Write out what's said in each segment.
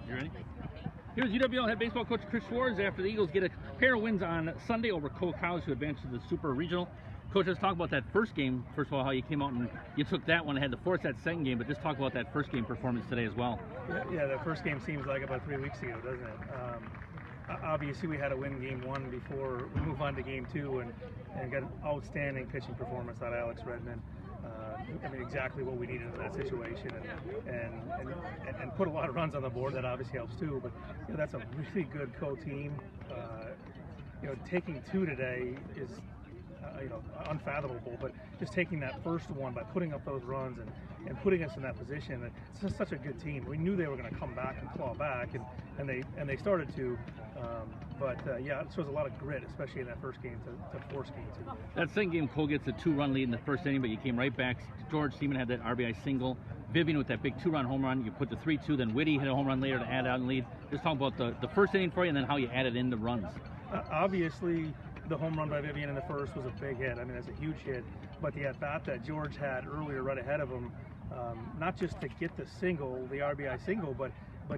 You ready? Here's UWL head baseball coach Chris Schwarz after the Eagles get a pair of wins on Sunday over Cole College to advance to the Super Regional. Coach, let's talk about that first game. First of all, how you came out and you took that one, had to force that second game, but just talk about that first game performance today as well. Yeah, the first game seems like about 3 weeks ago, doesn't it? Obviously, we had to win game one before we move on to game two, and got an outstanding pitching performance out of Alex Redmond. I mean, exactly what we needed in that situation, and put a lot of runs on the board. That obviously helps too. But you know, that's a really good co-team. Taking two today is unfathomable. But just taking that first one by putting up those runs and putting us in that position, it's just such a good team. We knew they were going to come back and claw back, and they started to. Yeah, it shows a lot of grit, especially in that first game to force game two. That second game, Cole gets a 2-run lead in the first inning, but you came right back. George Seaman had that RBI single. Vivian with that big 2-run home run. You put the 3-2. Then Whitty hit a home run later to add out and lead. Just talk about the first inning for you, and then how you added in the runs. Obviously, the home run by Vivian in the first was a big hit. I mean, that's a huge hit. But the at-bat that George had earlier right ahead of him, not just to get the single, the RBI single, but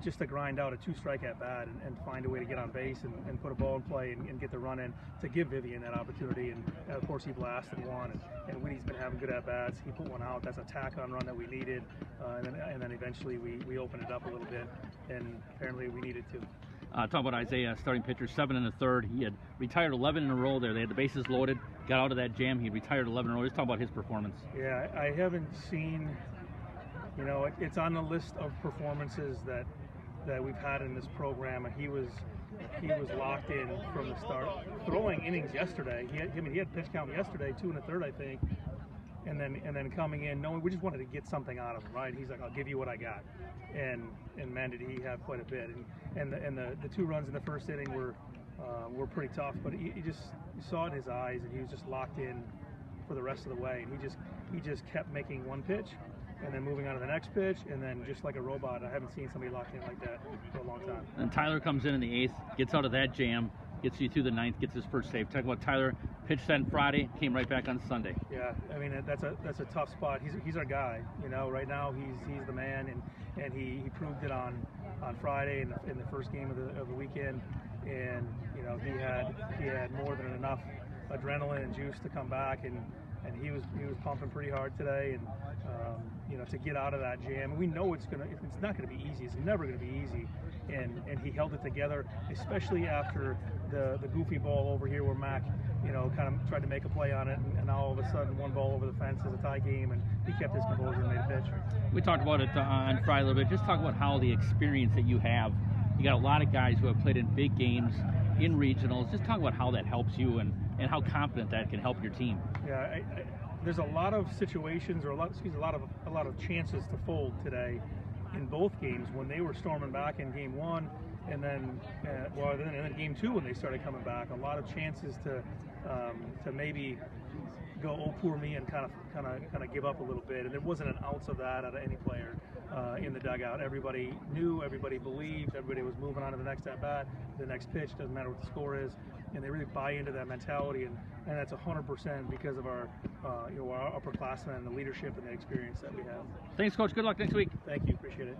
just to grind out a 2-strike at bat and find a way to get on base and put a ball in play and get the run in to give Vivian that opportunity. And of course, he blasted one, and Whitty's been having good at bats. He put one out. That's a tack-on run that we needed, and then eventually we opened it up a little bit, and apparently we needed to. Talk about Isaiah, starting pitcher, 7 1/3. He had retired 11 in a row there. They had the bases loaded, got out of that jam. He retired 11 in a row. Just talk about his performance. Yeah, I haven't seen. It's on the list of performances that we've had in this program, and he was locked in from the start. Throwing innings yesterday, he had pitch count yesterday, 2 1/3, I think, and then coming in, knowing we just wanted to get something out of him, right? He's like, I'll give you what I got, and man, did he have quite a bit. And the 2 runs in the first inning were pretty tough, but you saw it in his eyes, and he was just locked in for the rest of the way, and he just kept making one pitch and then moving on to the next pitch, and then just like a robot. I haven't seen somebody locked in like that for a long time. And Tyler comes in the 8th, gets out of that jam, gets you through the 9th, gets his first save. Talk about Tyler, pitched that Friday, came right back on Sunday. Yeah, I mean, that's a tough spot. He's our guy. Right now he's the man, and he proved it on Friday in the first game of the weekend, and he had more than enough adrenaline and juice to come back, and he was pumping pretty hard today, and to get out of that jam. We know it's not gonna be easy. It's never gonna be easy, and he held it together, especially after the goofy ball over here where Mac kind of tried to make a play on it, and now all of a sudden one ball over the fence is a tie game, and he kept his composure and made a pitch. We talked about it on Friday a little bit. Just talk about how the experience that you have. You got a lot of guys who have played in big games, in regionals. Just talk about how that helps you and how confident that can help your team. Yeah, there's a lot of situations, or a lot of chances to fold today in both games when they were storming back in game one, and then game two when they started coming back. A lot of chances to maybe go, oh poor me, and kind of give up a little bit. And there wasn't an ounce of that out of any player in the dugout. Everybody knew, everybody believed, everybody was moving on to the next at bat, the next pitch. Doesn't matter what the score is, and they really buy into that mentality. And that's 100% because of our upperclassmen and the leadership and the experience that we have. Thanks, Coach. Good luck next week. Thank you. Appreciate it.